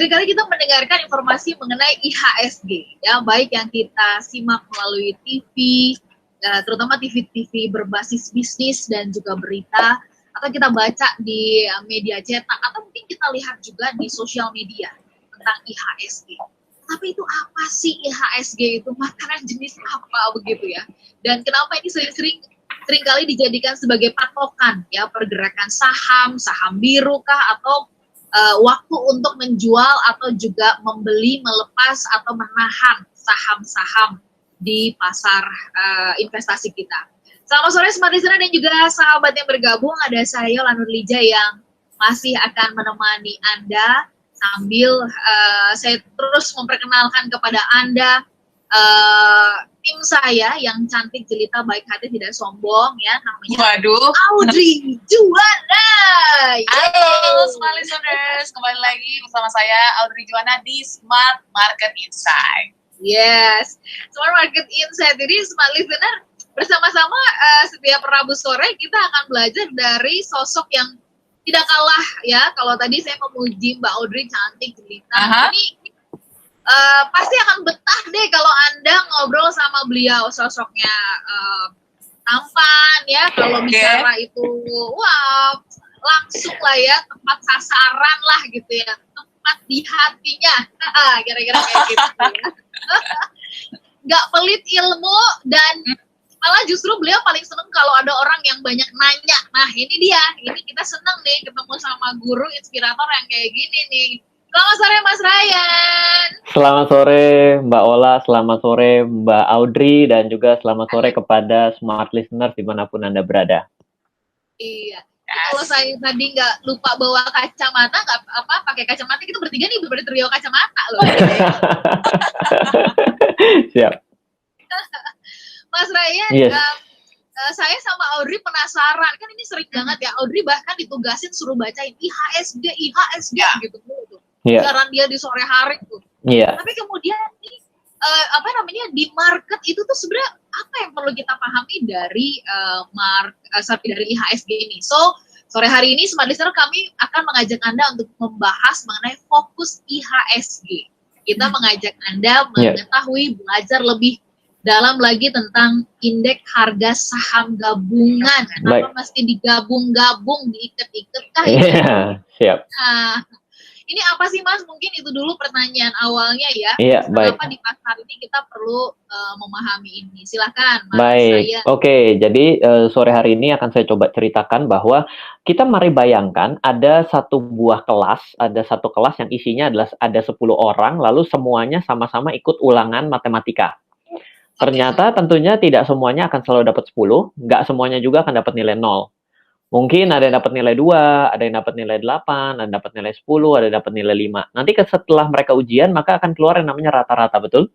seringkali kita mendengarkan informasi mengenai IHSG, ya, baik yang kita simak melalui TV, terutama TV-TV berbasis bisnis dan juga berita, atau kita baca di media cetak, atau mungkin kita lihat juga di sosial media tentang IHSG. Tapi itu apa sih IHSG itu? Makanan jenis apa begitu ya? Dan kenapa ini seringkali dijadikan sebagai patokan ya pergerakan saham biru kah, atau waktu untuk menjual atau juga membeli, melepas atau menahan saham-saham di pasar investasi kita. Selamat sore Smart Listener dan juga sahabat yang bergabung. Ada saya Lanur Lija yang masih akan menemani Anda sambil saya terus memperkenalkan kepada Anda tim saya yang cantik, jelita, baik hati, tidak sombong ya, namanya Audrey Juwana. Halo Smart Listeners, kembali lagi bersama saya Audrey Juwana di Smart Market Insight. Yes, Smart Market Insight ini Smart Listener bersama-sama setiap Rabu sore kita akan belajar dari sosok yang tidak kalah ya. Kalau tadi saya memuji Mbak Audrey cantik, jelita, ini pasti akan betah deh kalau Anda ngobrol sama beliau. Sosoknya tampan ya, kalau bicara itu wah langsung lah ya, tepat sasaran lah gitu ya, tepat di hatinya, kira-kira kayak gitu ya. Nggak pelit ilmu, dan malah justru beliau paling seneng kalau ada orang yang banyak nanya. Nah ini dia, ini kita seneng nih ketemu sama guru inspirator yang kayak gini nih. Selamat sore Mas Ryan. Selamat sore Mbak Ola, selamat sore Mbak Audrey, dan juga selamat sore kepada Smart Listener dimanapun Anda berada. Iya. Kalau saya tadi nggak lupa bawa kacamata, nggak apa pakai kacamata, kita bertiga nih berbeda trio kacamata loh. Siap. Mas Ryan, yes. Saya sama Audrey penasaran, kan ini sering banget ya, Audrey bahkan ditugasin suruh bacain IHSG gitu. Siaran dia di sore hari tuh. Tapi kemudian nih, di market itu tuh sebenarnya apa yang perlu kita pahami dari dari IHSG ini? So sore hari ini Smart Listener kami akan mengajak Anda untuk membahas mengenai fokus IHSG. Kita mengajak Anda mengetahui, belajar lebih dalam lagi tentang indeks harga saham gabungan. Kenapa mesti digabung-gabung, diikat-ikat kah? Siap. Nah, ini apa sih Mas? Mungkin itu dulu pertanyaan awalnya ya. Kenapa di pasar ini kita perlu memahami ini? Silakan Mas. Baik. Oke, jadi sore hari ini akan saya coba ceritakan bahwa kita mari bayangkan ada satu kelas yang isinya adalah ada 10 orang, lalu semuanya sama-sama ikut ulangan matematika. Ternyata tentunya tidak semuanya akan selalu dapat 10, nggak semuanya juga akan dapat nilai 0. Mungkin ada yang dapat nilai 2, ada yang dapat nilai 8, ada yang dapat nilai 10, ada yang dapat nilai 5. Nanti setelah mereka ujian, maka akan keluar yang namanya rata-rata, betul?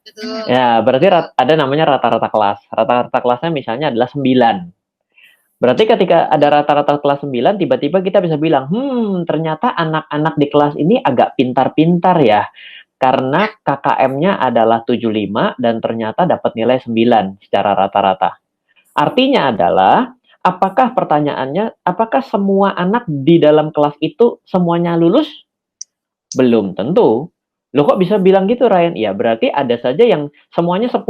Betul. Ya, berarti ada namanya rata-rata kelas. Rata-rata kelasnya misalnya adalah 9. Berarti ketika ada rata-rata kelas 9, tiba-tiba kita bisa bilang, ternyata anak-anak di kelas ini agak pintar-pintar ya. Karena KKM-nya adalah 75 dan ternyata dapat nilai 9 secara rata-rata. Artinya adalah, apakah semua anak di dalam kelas itu semuanya lulus? Belum tentu. Loh kok bisa bilang gitu Ryan? Ya berarti ada saja yang semuanya 10,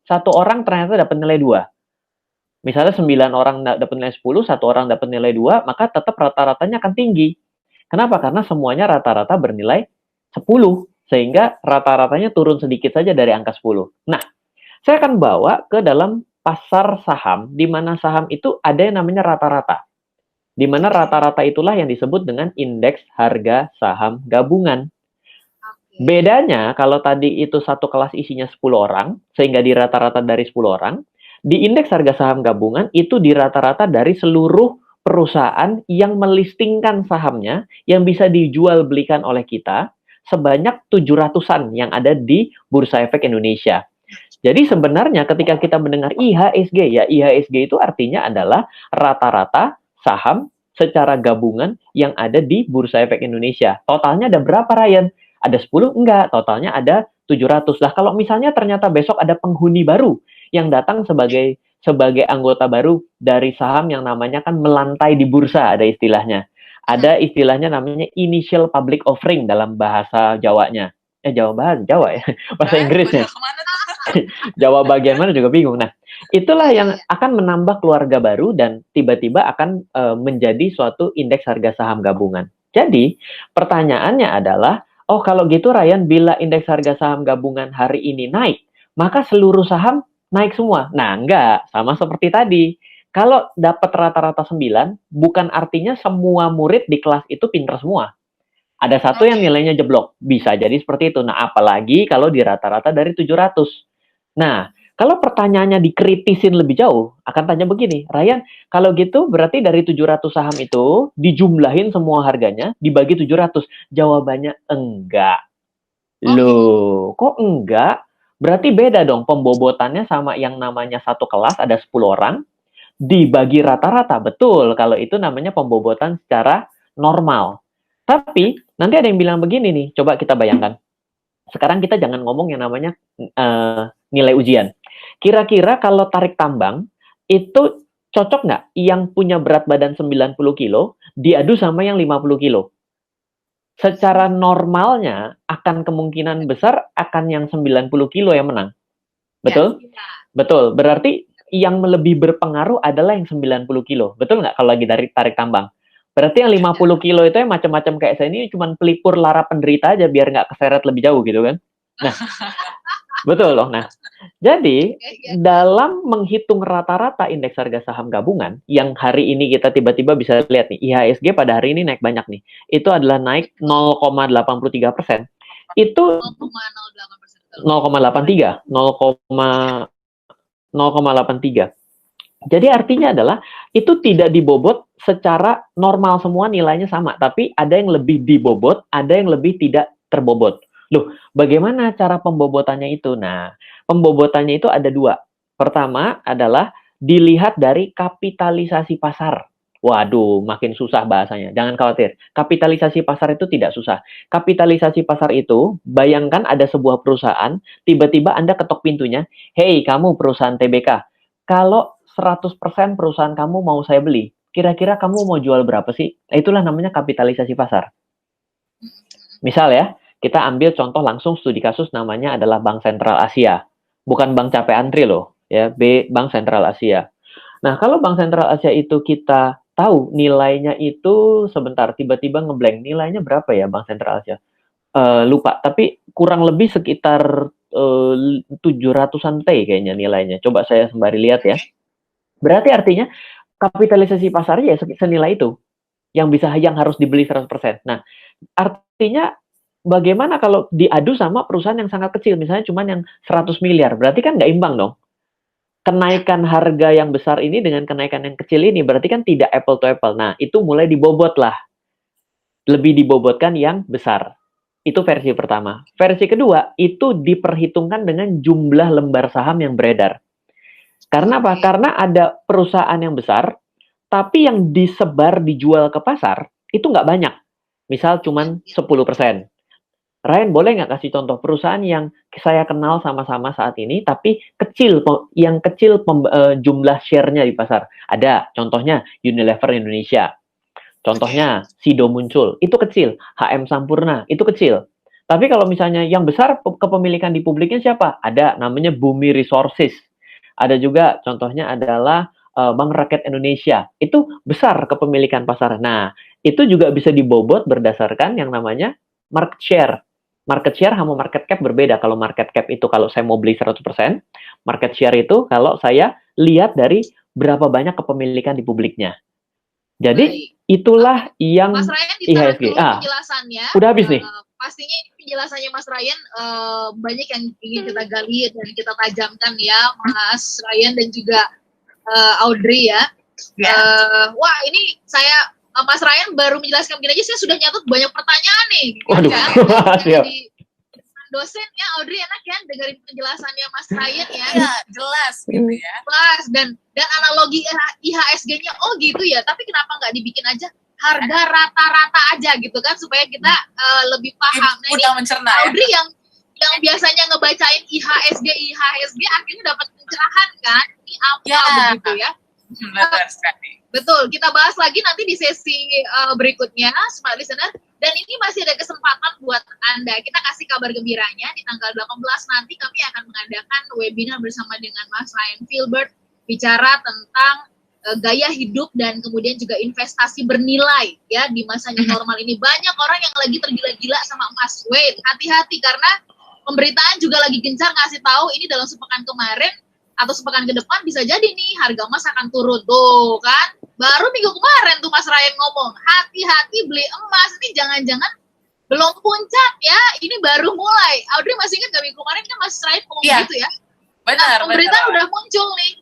satu orang ternyata dapat nilai 2. Misalnya 9 orang dapat nilai 10, satu orang dapat nilai 2, maka tetap rata-ratanya akan tinggi. Kenapa? Karena semuanya rata-rata bernilai 10. Sehingga rata-ratanya turun sedikit saja dari angka 10. Nah, saya akan bawa ke dalam pasar saham, di mana saham itu ada yang namanya rata-rata. Di mana rata-rata itulah yang disebut dengan indeks harga saham gabungan. Bedanya, kalau tadi itu satu kelas isinya 10 orang, sehingga di rata-rata dari 10 orang, di indeks harga saham gabungan itu di rata-rata dari seluruh perusahaan yang melistingkan sahamnya, yang bisa dijual belikan oleh kita, sebanyak 700-an yang ada di Bursa Efek Indonesia. Jadi sebenarnya ketika kita mendengar IHSG, ya IHSG itu artinya adalah rata-rata saham secara gabungan yang ada di Bursa Efek Indonesia. Totalnya ada berapa Ryan? Ada 10? Enggak, totalnya ada 700. Lah kalau misalnya ternyata besok ada penghuni baru yang datang sebagai anggota baru dari saham yang namanya kan melantai di bursa, ada istilahnya. Ada istilahnya namanya initial public offering dalam bahasa Jawanya. Jawa ya, bahasa Inggrisnya. Kemana tuh? Jawa bagian mana juga bingung. Nah, itulah yang akan menambah keluarga baru dan tiba-tiba akan menjadi suatu indeks harga saham gabungan. Jadi, pertanyaannya adalah, oh kalau gitu Ryan, bila indeks harga saham gabungan hari ini naik, maka seluruh saham naik semua. Nah, enggak, sama seperti tadi. Kalau dapat rata-rata 9, bukan artinya semua murid di kelas itu pintar semua. Ada satu yang nilainya jeblok, bisa jadi seperti itu. Nah, apalagi kalau di rata-rata dari 700. Nah, kalau pertanyaannya dikritisin lebih jauh, akan tanya begini, Ryan, kalau gitu berarti dari 700 saham itu dijumlahin semua harganya, dibagi 700. Jawabannya enggak. Loh, kok enggak? Berarti beda dong pembobotannya sama yang namanya satu kelas ada 10 orang, dibagi rata-rata. Betul, kalau itu namanya pembobotan secara normal. Tapi, nanti ada yang bilang begini nih, coba kita bayangkan. Sekarang kita jangan ngomong yang namanya nilai ujian. Kira-kira kalau tarik tambang, itu cocok nggak yang punya berat badan 90 kilo diadu sama yang 50 kilo? Secara normalnya, akan kemungkinan besar akan yang 90 kilo yang menang. Betul? Ya. Betul. Berarti yang lebih berpengaruh adalah yang 90 kilo. Betul nggak kalau lagi dari tarik tambang? Berarti yang 50 kilo itu yang macam-macam kayak saya ini cuma pelipur lara penderita aja biar nggak keseret lebih jauh gitu kan. Nah, betul loh. Nah, jadi dalam menghitung rata-rata indeks harga saham gabungan yang hari ini kita tiba-tiba bisa lihat nih, IHSG pada hari ini naik banyak nih. Itu adalah naik 0,83%. Itu 0,83, 0,83. Jadi artinya adalah itu tidak dibobot secara normal semua nilainya sama, tapi ada yang lebih dibobot, ada yang lebih tidak terbobot. Loh, bagaimana cara pembobotannya itu? Nah, pembobotannya itu ada dua. Pertama adalah dilihat dari kapitalisasi pasar. Waduh, makin susah bahasanya. Jangan khawatir. Kapitalisasi pasar itu tidak susah. Kapitalisasi pasar itu, bayangkan ada sebuah perusahaan, tiba-tiba Anda ketok pintunya, "Hey, kamu perusahaan TBK, kalau 100% perusahaan kamu mau saya beli, kira-kira kamu mau jual berapa sih?" Itulah namanya kapitalisasi pasar. Misal ya, kita ambil contoh langsung studi kasus namanya adalah Bank Sentral Asia. Bukan Bank Capek Antri loh, ya, Bank Sentral Asia. Nah, kalau Bank Sentral Asia itu kita tahu nilainya itu sebentar, tiba-tiba ngeblank. Nilainya berapa ya Bank Sentral Asia? Lupa, tapi kurang lebih sekitar 700-an T kayaknya nilainya. Coba saya sembari lihat ya. Berarti artinya kapitalisasi pasarnya ya senilai itu. Yang harus dibeli 100%. Nah, artinya bagaimana kalau diadu sama perusahaan yang sangat kecil, misalnya cuma yang 100 miliar, berarti kan nggak imbang dong. Kenaikan harga yang besar ini dengan kenaikan yang kecil ini, berarti kan tidak apple to apple. Nah, itu mulai dibobot lah. Lebih dibobotkan yang besar. Itu versi pertama. Versi kedua, itu diperhitungkan dengan jumlah lembar saham yang beredar. Karena apa? Karena ada perusahaan yang besar, tapi yang disebar dijual ke pasar itu nggak banyak. Misal cuman 10%. Ryan, boleh nggak kasih contoh perusahaan yang saya kenal sama-sama saat ini, tapi kecil, jumlah share-nya di pasar? Ada, contohnya Unilever Indonesia. Contohnya Sido muncul, itu kecil. HM Sampurna, itu kecil. Tapi kalau misalnya yang besar kepemilikan di publiknya siapa? Ada, namanya Bumi Resources. Ada juga contohnya adalah Bank Rakyat Indonesia. Itu besar kepemilikan pasar. Nah, itu juga bisa dibobot berdasarkan yang namanya market share. Market share sama market cap berbeda. Kalau market cap itu kalau saya mau beli 100%, market share itu kalau saya lihat dari berapa banyak kepemilikan di publiknya. Jadi, itulah yang Mas Ryan ditahan IHSG. dulu penjelasannya. Udah habis nih. Pastinya ini penjelasannya Mas Ryan banyak yang ingin kita gali dan kita tajamkan ya, Mas Ryan dan juga Audrey ya. Wah, ini saya Mas Ryan baru menjelaskan begini aja, saya sudah nyatet banyak pertanyaan nih. Waduh, siap. Jadi dosennya Audrey enak kan dengerin penjelasannya Mas Ryan ya. Iya, jelas gitu ya. Jelas dan analogi IHSG-nya oh gitu ya. Tapi kenapa nggak dibikin aja harga rata-rata aja gitu kan supaya kita lebih paham. Nah, Mudah mencerna Audrey ya. yang biasanya ngebacain IHSG akhirnya dapat pencerahan kan. Ini apa begitu ya. Benar sekali. Betul, kita bahas lagi nanti di sesi berikutnya, Smart Listener. Dan ini masih ada kesempatan buat Anda. Kita kasih kabar gembiranya di tanggal 18 nanti kami akan mengadakan webinar bersama dengan Mas Ryan Filbert bicara tentang gaya hidup dan kemudian juga investasi bernilai ya di masa new normal ini. Banyak orang yang lagi tergila-gila sama emas. Wait, hati-hati karena pemberitaan juga lagi gencar ngasih tahu ini dalam sepekan kemarin atau sepekan ke depan bisa jadi nih harga emas akan turun tuh kan. Baru minggu kemarin tuh Mas Ryan ngomong, hati-hati beli emas, ini jangan-jangan belum puncak ya, ini baru mulai. Audrey masih ingat gak minggu kemarin kan Mas Ryan ngomong gitu ya? Benar, pemberitaan udah muncul nih.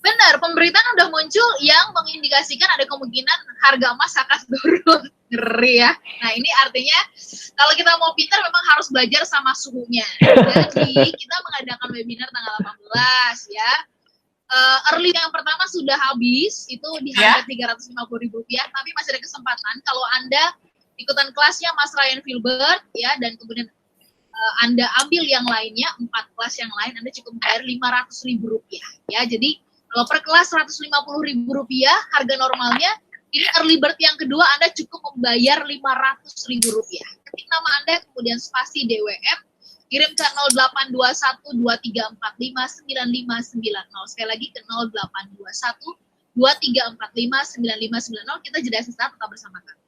Benar, pemberitaan udah muncul yang mengindikasikan ada kemungkinan harga emas akan turun. Ngeri ya. Nah ini artinya kalau kita mau pintar memang harus belajar sama suhunya. Jadi kita mengadakan webinar tanggal 18 ya. Early yang pertama sudah habis, itu di harga Rp350.000, tapi masih ada kesempatan kalau Anda ikutan kelasnya Mas Ryan Filbert ya, dan kemudian Anda ambil yang lainnya, 4 kelas yang lain, Anda cukup bayar Rp500.000 ya. Jadi kalau per kelas Rp150.000 harga normalnya, ini early bird yang kedua Anda cukup membayar Rp500.000. Ketik nama Anda, kemudian spasi DWM, kirim ke 0821-2345-9590. Sekali lagi ke 0821-2345-9590. Kita jeda sesaat, tetap bersama kami.